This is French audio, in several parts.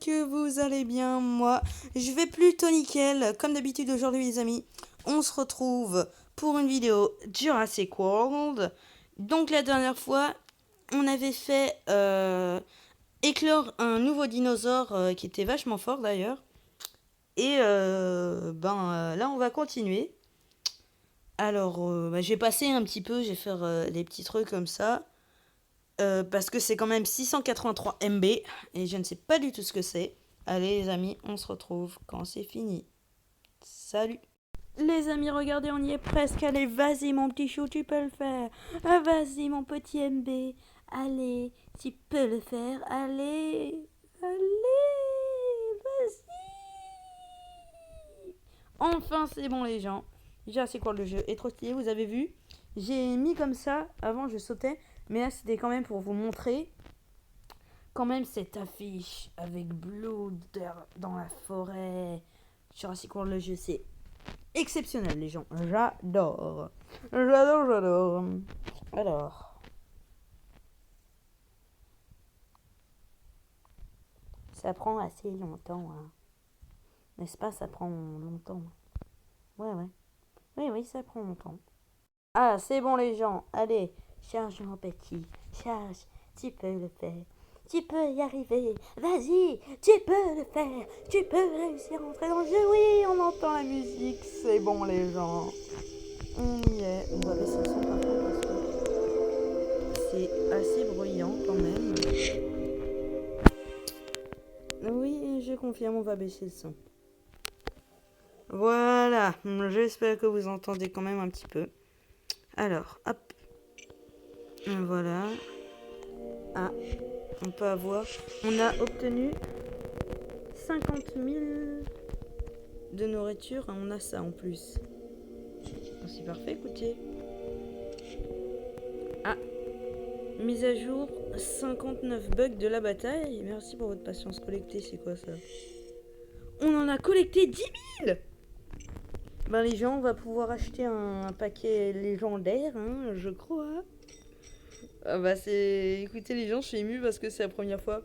que vous allez bien. Moi, je vais plutôt nickel. Comme d'habitude aujourd'hui les amis, on se retrouve pour une vidéo Jurassic World. Donc la dernière fois, on avait fait éclore un nouveau dinosaure qui était vachement fort d'ailleurs. Et là on va continuer. Alors, je vais passer un petit peu, je vais faire des petits trucs comme ça. Parce que c'est quand même 683 MB et je ne sais pas du tout ce que c'est. Allez les amis, on se retrouve quand c'est fini. Salut. Les amis, regardez, on y est presque. Allez, vas-y mon petit chou, tu peux le faire. Ah, vas-y mon petit MB. Allez, tu peux le faire. Allez, allez, vas-y. Enfin, c'est bon les gens. Déjà, c'est quoi le jeu est trop stylé, vous avez vu. J'ai mis comme ça, avant je sautais. Mais là, c'était quand même pour vous montrer quand même cette affiche avec Blood dans la forêt. Jurassic World, le jeu, c'est exceptionnel, les gens. J'adore. J'adore, j'adore. Alors. Ça prend assez longtemps, hein. N'est-ce pas, ça prend longtemps. Ouais, ouais. Oui, oui, ça prend longtemps. Ah, c'est bon, les gens. Allez, charge mon petit. Charge. Tu peux le faire. Tu peux y arriver. Vas-y, tu peux le faire. Tu peux réussir à entrer dans le jeu. Oui, on entend la musique. C'est bon, les gens. On y est. On va baisser le son par contre parce que c'est assez bruyant quand même. Oui, je confirme, on va baisser le son. Voilà. J'espère que vous entendez quand même un petit peu. Alors, hop. Voilà. Ah, on peut avoir. On a obtenu 50 000 de nourriture. On a ça en plus. C'est parfait, écoutez. Ah, mise à jour 59 bugs de la bataille. Merci pour votre patience collectée. C'est quoi ça? On en a collecté 10 000. Ben les gens, on va pouvoir acheter un paquet légendaire, hein, je crois. Ah bah c'est... Écoutez les gens, je suis émue parce que c'est la première fois.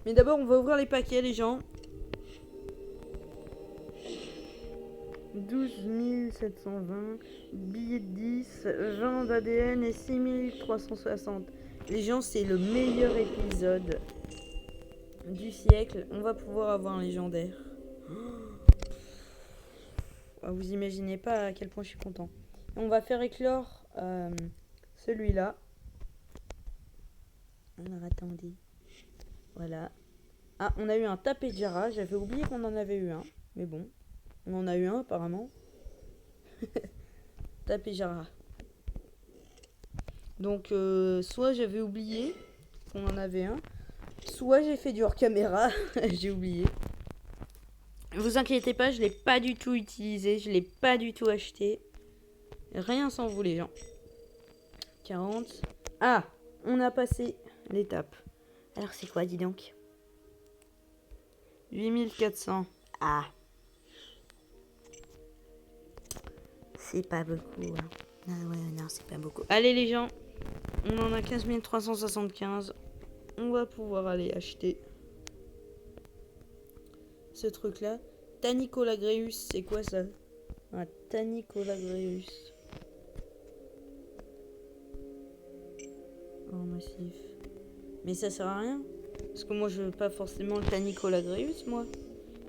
Mais d'abord, on va ouvrir les paquets, les gens. 12 720, billets de 10, 20 d'ADN et 6360. Les gens, c'est le meilleur épisode du siècle. On va pouvoir avoir un légendaire. Oh, vous imaginez pas à quel point je suis content. On va faire éclore celui-là. Alors attendez. Voilà. Ah, on a eu un Tapejara. J'avais oublié qu'on en avait eu un. Mais bon, on en a eu un apparemment. Tapejara. Donc, soit j'avais oublié qu'on en avait un, soit j'ai fait du hors caméra. J'ai oublié. Vous inquiétez pas, je l'ai pas du tout utilisé. Je l'ai pas du tout acheté. Rien sans vous, les gens. 40. Ah, on a passé l'étape. Alors, c'est quoi, dis donc? 8400. Ah. C'est pas beaucoup. Hein. Ah ouais, non, c'est pas beaucoup. Allez, les gens. On en a 15 375. On va pouvoir aller acheter ce truc-là. Tanicolagreus, c'est quoi ça? Un Tanicolagreus. Oh, massif. Mais ça sert à rien. Parce que moi, je veux pas forcément le Tanicolagreus, moi.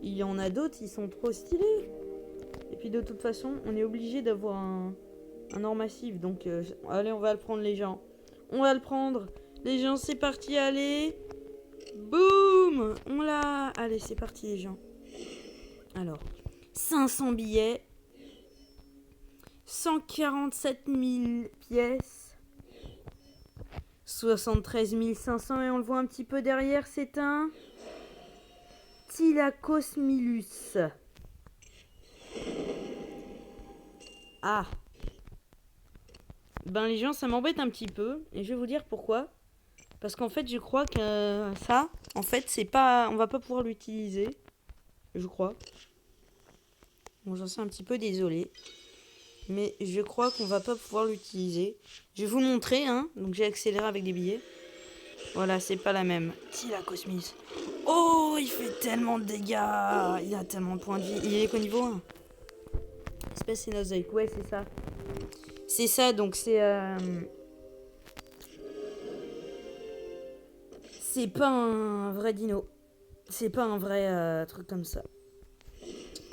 Il y en a d'autres, ils sont trop stylés. Et puis de toute façon, on est obligé d'avoir un or massif. Donc, allez, on va le prendre, les gens. On va le prendre. Les gens, c'est parti, allez. Boum. On l'a. Allez, c'est parti, les gens. Alors, 500 billets. 147 000 pièces. 73 500. Et on le voit un petit peu derrière, c'est un Thylacosmilus. Ah. Ben les gens, ça m'embête un petit peu. Et je vais vous dire pourquoi. Parce qu'en fait, je crois que ça, en fait, c'est pas... On va pas pouvoir l'utiliser. Je crois. Bon, j'en suis un petit peu désolée. Mais je crois qu'on va pas pouvoir l'utiliser. Je vais vous montrer, hein. Donc j'ai accéléré avec des billets. Voilà, c'est pas la même. Si, la Cosmis. Oh, il fait tellement de dégâts. Il a tellement de points de vie. Il est qu'au niveau 1. Espèce Cénozoïque. Ouais, c'est ça. C'est ça, donc c'est... C'est pas un vrai dino. C'est pas un vrai truc comme ça.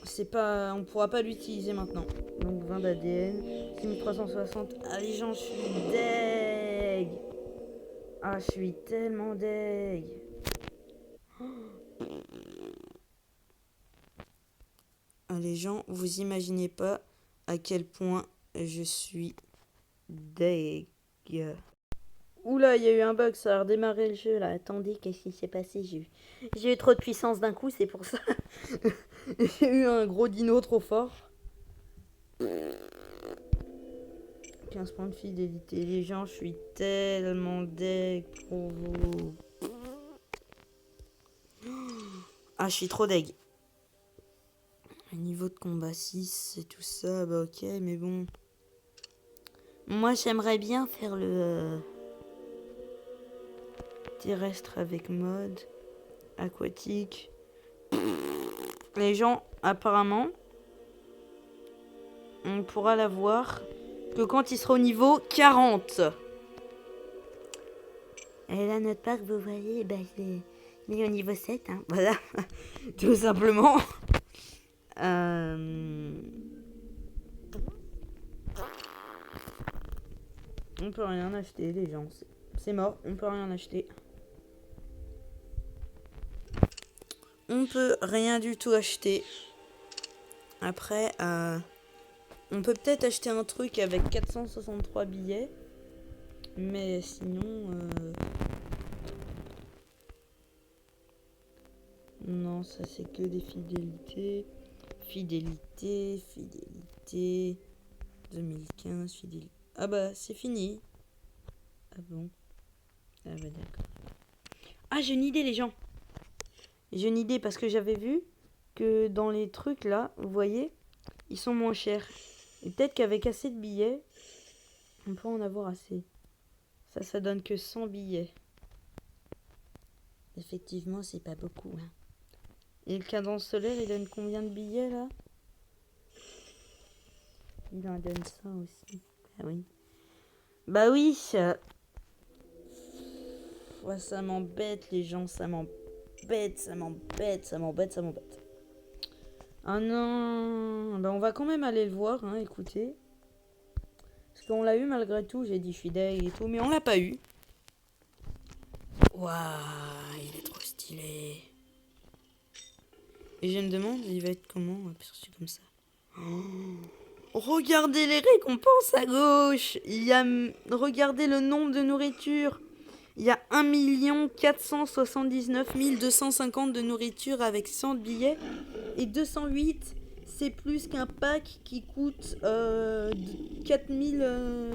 C'est pas... On pourra pas l'utiliser maintenant. Donc 20 d'ADN. 6360. Ah, les gens, je suis deg. Ah, je suis tellement deg. Ah, les gens, vous imaginez pas à quel point je suis deg. Oula, il y a eu un bug, ça a redémarré le jeu là. Attendez, qu'est-ce qui s'est passé? J'ai eu trop de puissance d'un coup, c'est pour ça. J'ai eu un gros dino trop fort. 15 points de fidélité. Les gens, je suis tellement deg pour vous. Ah, je suis trop deg. Niveau de combat 6 et tout ça, bah ok, mais bon. Moi, j'aimerais bien faire le terrestre avec mode, aquatique. Les gens, apparemment, on pourra l'avoir que quand il sera au niveau 40. Et là, notre parc, vous voyez, bah, il est au niveau 7. Hein, voilà, tout simplement. On peut rien acheter, les gens. C'est mort, on peut rien acheter. On peut rien du tout acheter. Après, on peut peut-être acheter un truc avec 463 billets. Mais sinon... Non, ça c'est que des fidélités. Fidélité, fidélité. 2015, fidélité. Ah bah, c'est fini. Ah bon? Ah bah d'accord. Ah, j'ai une idée, les gens. J'ai une idée parce que j'avais vu que dans les trucs là, vous voyez, ils sont moins chers. Et peut-être qu'avec assez de billets, on peut en avoir assez. Ça donne que 100 billets. Effectivement, c'est pas beaucoup. Hein. Et le cadence solaire, il donne combien de billets là? Il en donne ça aussi. Ah oui. Bah oui. Ouais, ça m'embête les gens, ça m'embête, ça m'embête, ça m'embête, ça m'embête. Ah non. Bah on va quand même aller le voir, hein, écoutez. Parce qu'on l'a eu malgré tout, j'ai dit je suis deg et tout, mais on l'a pas eu. Waouh, il est trop stylé. Et je me demande, il va être comment aperçu comme ça. Oh, regardez les récompenses à gauche. Il y a, regardez le nombre de nourriture. Il y a 1 479 250 de nourriture avec 100 billets. Et 208, c'est plus qu'un pack qui coûte 4000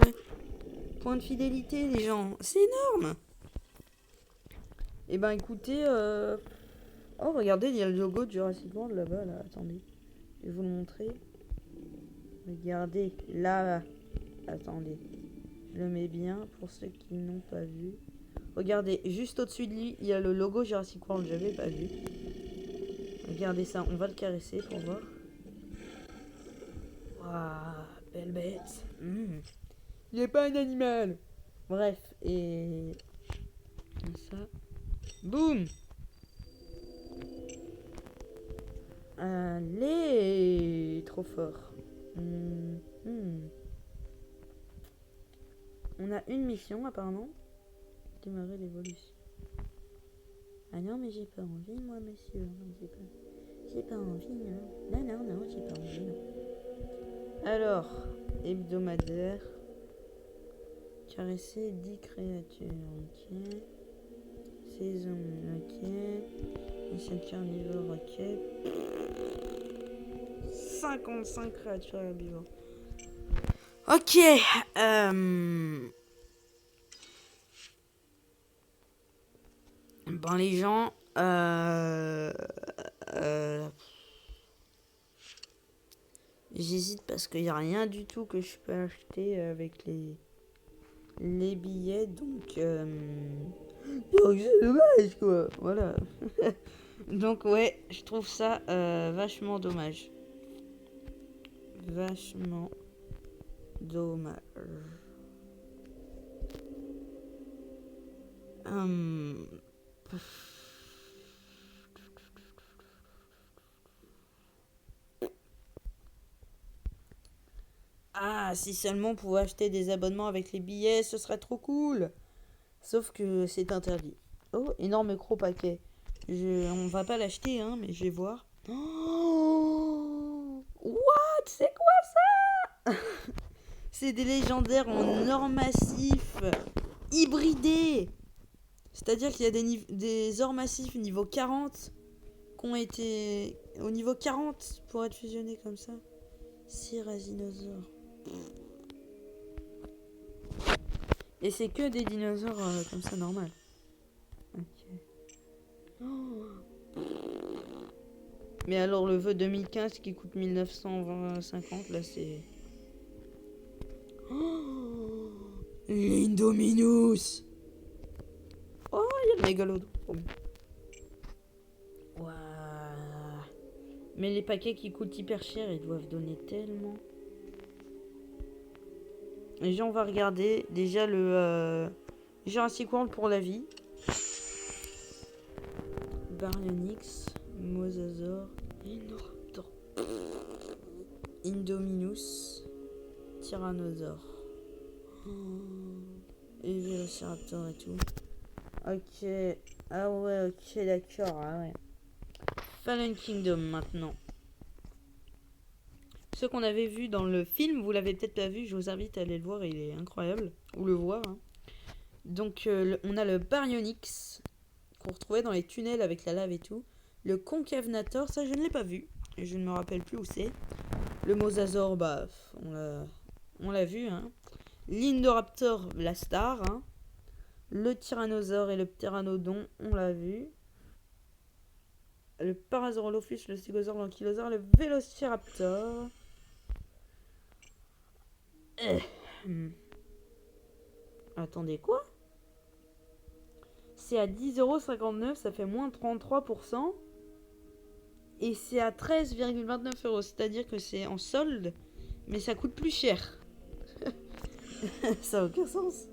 points de fidélité, les gens. C'est énorme. Et ben écoutez, oh regardez, il y a le logo de Jurassic World là-bas, là, attendez. Je vais vous le montrer. Regardez, là, attendez. Je le mets bien pour ceux qui n'ont pas vu. Regardez, juste au-dessus de lui, il y a le logo Jurassic World, j'avais pas vu. Regardez ça, on va le caresser pour voir. Waouh, belle bête. Il n'est pas un animal. Bref, et ça. Boum. Allez, trop fort. On a une mission apparemment. Démarrer l'évolution. Ah non, mais j'ai pas envie, moi, monsieur. J'ai pas envie, non. Non, j'ai pas envie, non. Alors, hebdomadaire. Caresser 10 créatures, ok. Saison, ok. Mission carnivore, ok. 55 créatures herbivores. Ok. Bon, les gens. J'hésite parce qu'il n'y a rien du tout que je peux acheter avec les billets. Donc, Donc c'est dommage, quoi. Voilà. Donc ouais, je trouve ça vachement dommage. Vachement dommage. Hum. Ah, si seulement on pouvait acheter des abonnements avec les billets, ce serait trop cool. Sauf que c'est interdit. Oh, énorme gros paquet. On va pas l'acheter, hein, mais je vais voir. Oh, what? C'est quoi? C'est des légendaires en or massif, hybridés. C'est-à-dire qu'il y a des ors massifs niveau 40 qui ont été au niveau 40 pour être fusionnés comme ça. Dinosaures. Et c'est que des dinosaures comme ça, normal. Ok. Oh. Mais alors le vœu 2015 qui coûte 1950, là c'est... Oh, l'Indominus. Oh, il y a le mégalodon. Waouh. Mais les paquets qui coûtent hyper cher, ils doivent donner tellement. Déjà, on va regarder déjà le Jurassic World pour la vie. Baryonyx, Mosasaur, Inoraptor, Indominus, Tyrannosaure. Et Vélociraptor et tout. Ok. Ah ouais, ok, d'accord. Ah ouais. Fallen Kingdom maintenant. Ce qu'on avait vu dans le film, vous l'avez peut-être pas vu, je vous invite à aller le voir, il est incroyable. Ou le voir. Hein. Donc on a le Baryonyx qu'on retrouvait dans les tunnels avec la lave et tout. Le Concavenator, ça je ne l'ai pas vu. Je ne me rappelle plus où c'est. Le Mosasaur, bah on l'a vu. Hein. L'Indoraptor, la star. Hein. Le Tyrannosaure et le Pteranodon, on l'a vu. Le Parasaurolophus, le Stegosaure, l'Ankylosaure, le Vélociraptor. Attendez, quoi? C'est à 10,59€, ça fait moins 33%. Et c'est à 13,29€, c'est-à-dire que c'est en solde, mais ça coûte plus cher. Ça n'a aucun sens.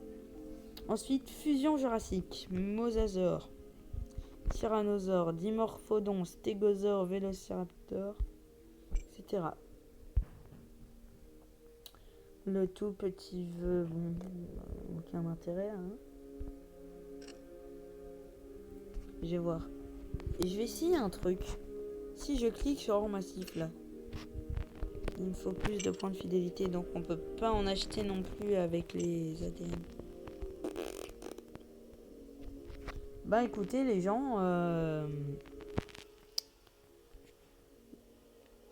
Ensuite, Fusion Jurassique, Mosasaur, Tyrannosaure, Dimorphodon, Stégosaure, Vélociraptor, etc. Le tout petit vœu, bon, aucun intérêt. Hein. Je vais voir. Et je vais essayer un truc. Si je clique sur or massif là, il me faut plus de points de fidélité, donc on peut pas en acheter non plus avec les ADN. Bah écoutez les gens,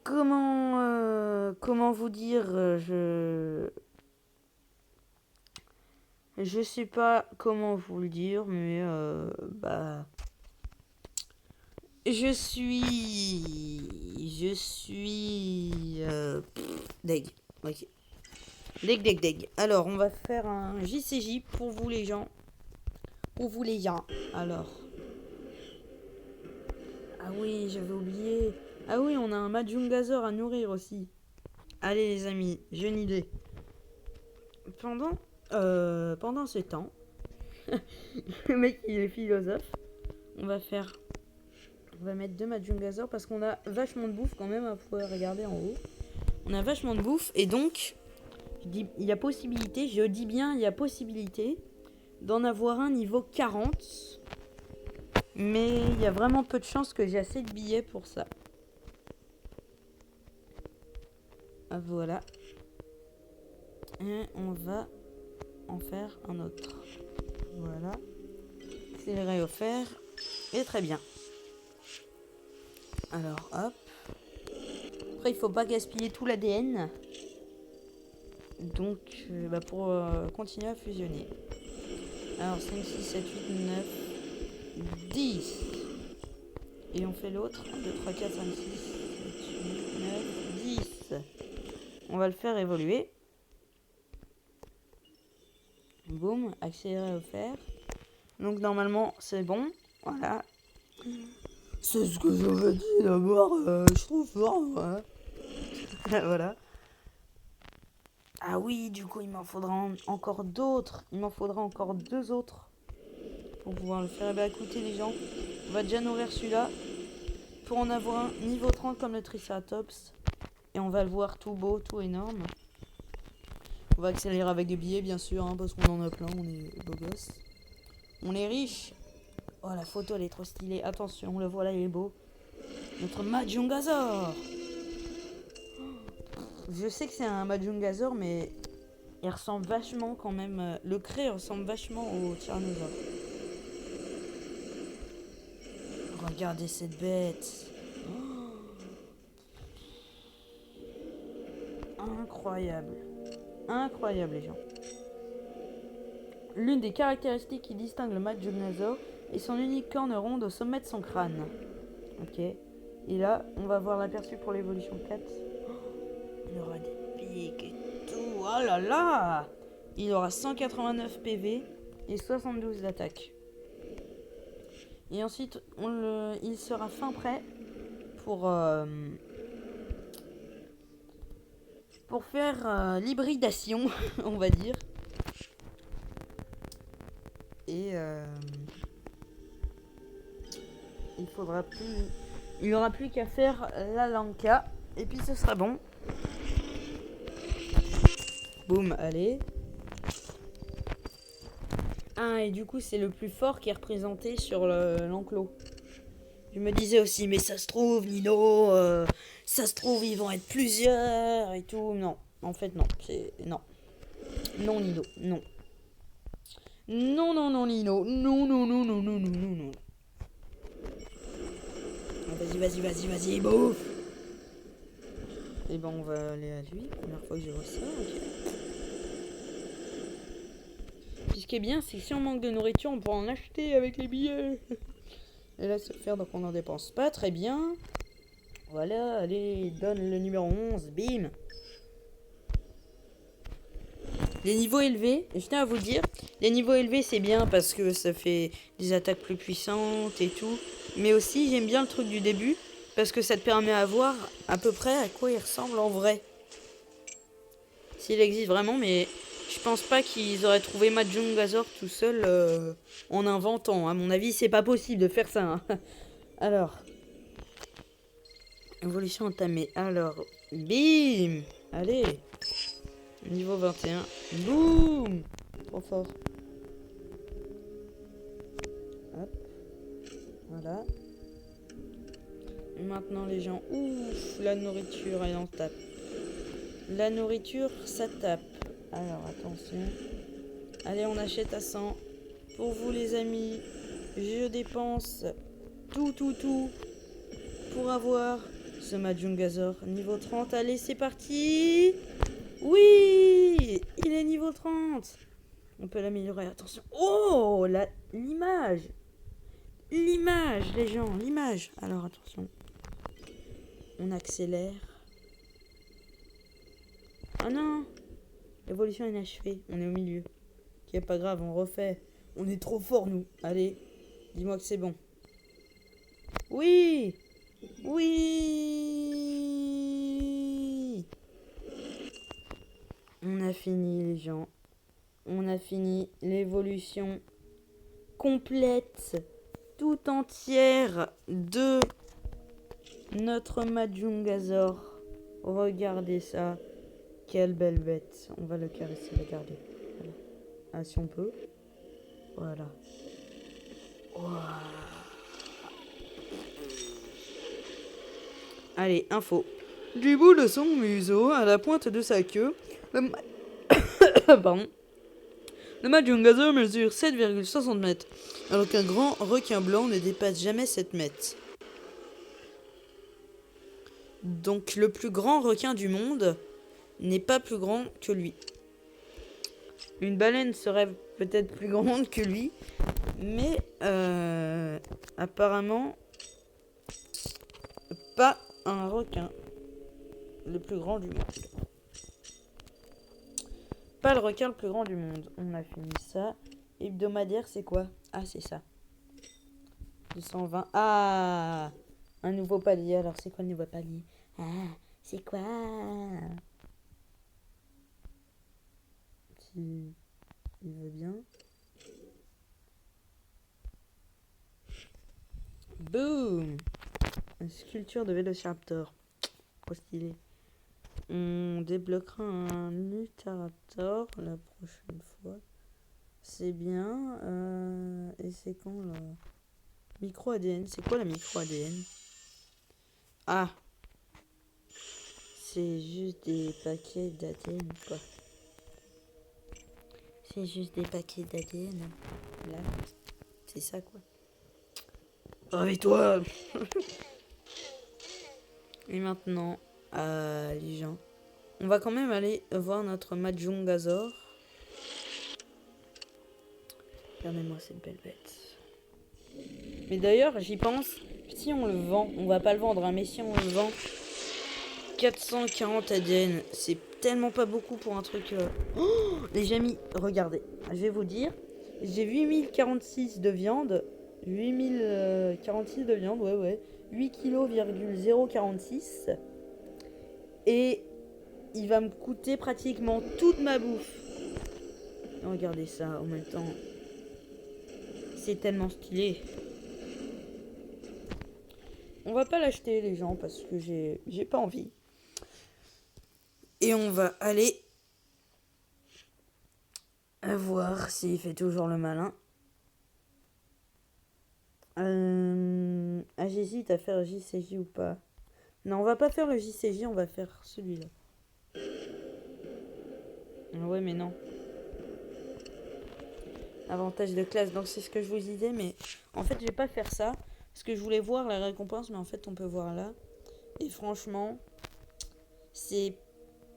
comment vous dire, je sais pas comment vous le dire, mais bah je suis deg. Ok. Deg. Alors on va faire un JCJ pour vous les gens. Pour vous les gens. Alors. Ah oui, j'avais oublié. Ah oui, on a un Majungasaur à nourrir aussi. Allez les amis, j'ai une idée. Pendant ce temps, le mec il est philosophe. On va mettre 2 Majungasaur parce qu'on a vachement de bouffe quand même. Vous pouvez regarder en haut. On a vachement de bouffe et donc il y a possibilité, je dis bien il y a possibilité d'en avoir un niveau 40. Mais il y a vraiment peu de chances que j'ai assez de billets pour ça. Voilà. Et on va en faire un autre. Voilà. Accéléré offert. Et très bien. Alors, hop. Après, il faut pas gaspiller tout l'ADN. Donc, pour continuer à fusionner. Alors, 5, 6, 7, 8, 9, 10. Et on fait l'autre. 1, 2, 3, 4, 5, 6, 7, 8, 9, 10. On va le faire évoluer. Boum, accéléré offert. Donc normalement, c'est bon. Voilà. C'est ce que j'avais dit d'abord. Je trouve fort. Voilà. Voilà. Ah oui, du coup, il m'en faudra encore d'autres. Il m'en faudra encore 2 autres pour pouvoir le faire. Eh bien, écoutez, les gens, on va déjà nourrir celui-là pour en avoir un niveau 30 comme le Triceratops. Et on va le voir tout beau, tout énorme. On va accélérer avec des billets, bien sûr, hein, parce qu'on en a plein. On est beau gosse. On est riche. Oh, la photo, elle est trop stylée. Attention, le voilà, il est beau. Notre Majungasaur. Je sais que c'est un Majungasaur, mais il ressemble vachement quand même. Le craie ressemble vachement au Tyrannosaure. Regardez cette bête. Incroyable. Incroyable, les gens. L'une des caractéristiques qui distingue le Majungasaur est son unique corne ronde au sommet de son crâne. Ok. Et là, on va voir l'aperçu pour l'évolution 4. Il aura des pics et tout. Oh là là! Il aura 189 PV et 72 d'attaque. Et ensuite, il sera fin prêt pour faire l'hybridation, on va dire. Et il n'y aura plus qu'à faire la Lanka. Et puis ce sera bon. Boum, allez. Ah, et du coup, c'est le plus fort qui est représenté sur l'enclos. Je me disais aussi, mais ça se trouve, Nino, ça se trouve, ils vont être plusieurs et tout. Non, en fait, non. Non. Non, Nino, non. Non, non, non, Nino. Non, non, non, non, non, non, non, non. Ah, vas-y, bouffe. Et ben, on va aller à lui. Première fois que je vois ça, ok. Puis ce qui est bien, c'est que si on manque de nourriture, on pourra en acheter avec les billets. Et là, se faire, donc on n'en dépense pas. Très bien. Voilà, allez, donne le numéro 11. Bim. Les niveaux élevés, je tiens à vous le dire, les niveaux élevés c'est bien parce que ça fait des attaques plus puissantes et tout. Mais aussi j'aime bien le truc du début parce que ça te permet à voir à peu près à quoi il ressemble en vrai. S'il existe vraiment, mais je pense pas qu'ils auraient trouvé Majungasaur tout seul en inventant. À mon avis, c'est pas possible de faire ça. Hein. Alors, évolution entamée. Alors, bim. Allez. Niveau 21. Boum. Trop fort. Hop. Voilà. Maintenant les gens. Ouf, la nourriture, elle en tape. La nourriture, ça tape. Alors, attention. Allez, on achète à 100. Pour vous les amis, je dépense tout pour avoir ce Majungasaur niveau 30. Allez, c'est parti. Oui, il est niveau 30. On peut l'améliorer, attention. Oh, l'image. L'image, les gens, l'image. Alors, attention. On accélère. Ah non. L'évolution est inachevée. On est au milieu. Ok, pas grave, on refait. On est trop fort, nous. Allez, dis-moi que c'est bon. Oui. Oui. On a fini, les gens. On a fini l'évolution complète, tout entière de notre Majungasaur. Regardez ça. Quelle belle bête. On va le caresser, regardez. Voilà. Ah, si on peut. Voilà. Wow. Allez, info. Du bout de son museau, à la pointe de sa queue, Pardon. Le Majungasaur mesure 7,60 mètres, alors qu'un grand requin blanc ne dépasse jamais 7 mètres. Donc le plus grand requin du monde n'est pas plus grand que lui. Une baleine serait peut-être plus grande que lui, mais apparemment pas un requin le plus grand du monde. Pas le requin le plus grand du monde. On a fini ça. Hebdomadaire, c'est quoi? Ah, c'est ça. 220. Ah, un nouveau palier. Alors, c'est quoi le nouveau palier? Ah, c'est quoi? Si il veut bien. Boum! Une sculpture de Vélociraptor. Trop stylé. On débloquera un Utahraptor la prochaine fois. C'est bien. Et c'est quand là? Micro ADN. C'est quoi la micro ADN? Ah! C'est juste des paquets d'ADN quoi. C'est juste des paquets d'ADN. Là. C'est ça quoi. Réveille-toi! Et maintenant, les gens. On va quand même aller voir notre Majungazor. Regardez-moi cette belle bête. Mais d'ailleurs, j'y pense. Si on le vend, on va pas le vendre, hein, mais si on le vend, 440 ADN, c'est tellement pas beaucoup pour un truc. Oh, les amis, regardez, je vais vous dire, j'ai 8046 de viande, 8046 de viande, ouais, 8 kg, 046, et il va me coûter pratiquement toute ma bouffe. Regardez ça en même temps, c'est tellement stylé. On va pas l'acheter les gens parce que j'ai pas envie. Et on va aller voir s'il fait toujours le malin. J'hésite à faire JCJ ou pas. Non, on va pas faire le JCJ, on va faire celui-là. Ouais, mais non. Avantage de classe, donc c'est ce que je vous disais, mais en fait, je vais pas faire ça. Parce que je voulais voir la récompense, mais en fait, on peut voir là. Et franchement, c'est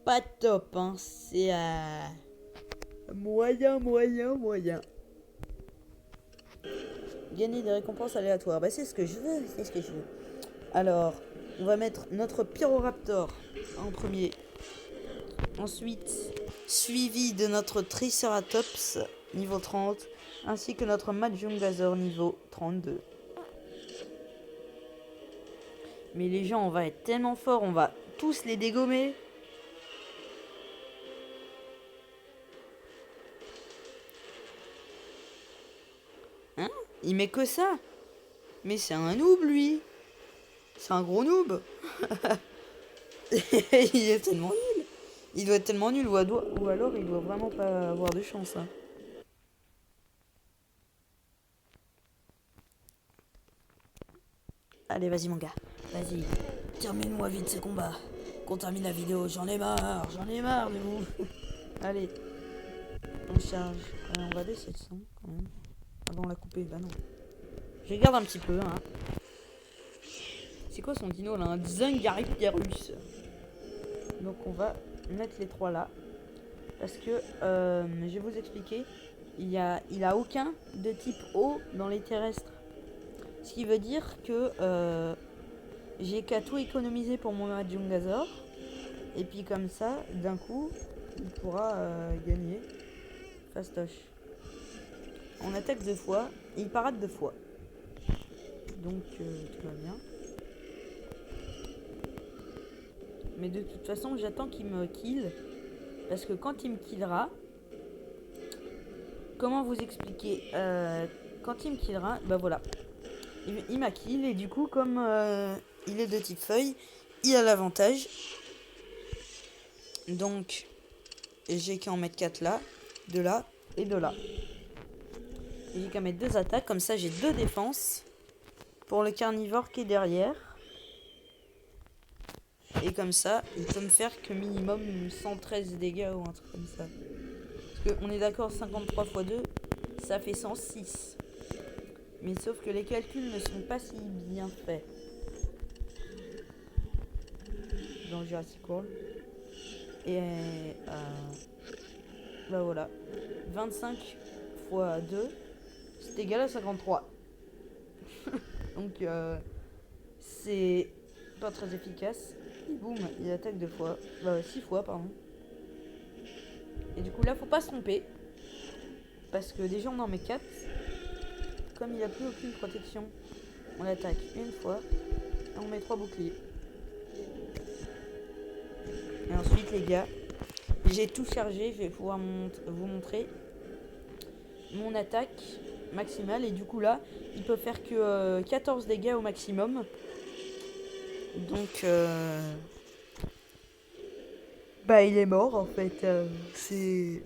pas top, hein. C'est moyen. Gagner des récompenses aléatoires. Bah, c'est ce que je veux, Alors, on va mettre notre Pyroraptor en premier. Ensuite, suivi de notre Triceratops, niveau 30, ainsi que notre Majungazor, niveau 32. Mais les gens, on va être tellement forts, on va tous les dégommer. Hein? Il met que ça. Mais c'est un noob, lui. C'est un gros noob. Il est tellement nul. Il doit être tellement nul, ou alors il doit vraiment pas avoir de chance. Hein. Allez, vas-y, mon gars. Vas-y. Termine-moi vite ce combat. Qu'on termine la vidéo. J'en ai marre de vous. Allez. On charge. On va laisser le son quand même. Avant de la couper. Bah non. Je regarde un petit peu. Hein. C'est quoi son dino là? Un Zungaripterus. Donc on va mettre les trois là. Parce que, je vais vous expliquer. Il a aucun de type eau dans les terrestres. Ce qui veut dire que j'ai qu'à tout économiser pour mon Majungazor. Et puis comme ça, d'un coup, il pourra gagner. Fastoche. On attaque 2 fois et il parade 2 fois. Donc tout va bien. Mais de toute façon, j'attends qu'il me kill. Parce que quand il me killera... Comment vous expliquer quand il me killera, bah voilà. Il m'a kill et du coup, comme il est de type feuille, il a l'avantage. Donc, j'ai qu'à en mettre 4 là, 2 là et 2 là. Et j'ai qu'à mettre 2 attaques, comme ça j'ai 2 défenses pour le carnivore qui est derrière. Et comme ça, il peut me faire que minimum 113 dégâts ou un truc comme ça. Parce qu'on est d'accord, 53 x 2, ça fait 106. Mais sauf que les calculs ne sont pas si bien faits dans Jurassic World. Et bah voilà. 25 x 2, c'est égal à 53. Donc c'est pas très efficace. Et boum, il attaque 2 fois. 6 fois, pardon. Et du coup là, faut pas se tromper. Parce que déjà on en met 4. comme il a plus aucune protection, on l'attaque une fois et on met 3 boucliers. Et ensuite les gars, j'ai tout chargé, je vais pouvoir vous montrer mon attaque maximale. Et du coup là, il peut faire que 14 dégâts au maximum. Donc bah il est mort en fait. C'est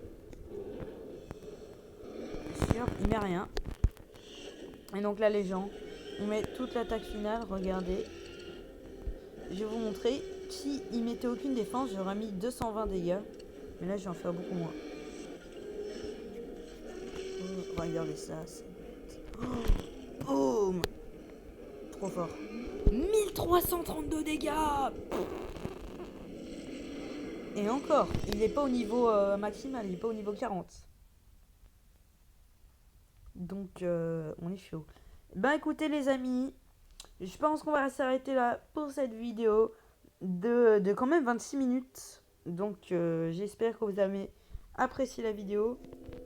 sûr, il met rien. Et donc là les gens, on met toute l'attaque finale, regardez. Je vais vous montrer. Si il mettait aucune défense, j'aurais mis 220 dégâts. Mais là je vais en faire beaucoup moins. Oh, regardez ça. Oh, boum. Trop fort. 1332 dégâts. Et encore, il n'est pas au niveau maximal, il n'est pas au niveau 40. Donc on est chaud. Ben écoutez les amis, je pense qu'on va s'arrêter là pour cette vidéo de quand même 26 minutes. Donc j'espère que vous avez apprécié la vidéo.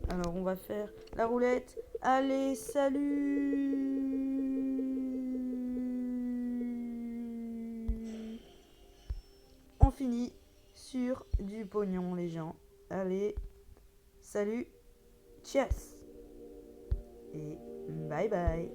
Alors on va faire la roulette. Allez, salut! On finit sur du pognon les gens. Allez, salut, tchuss! Et bye bye!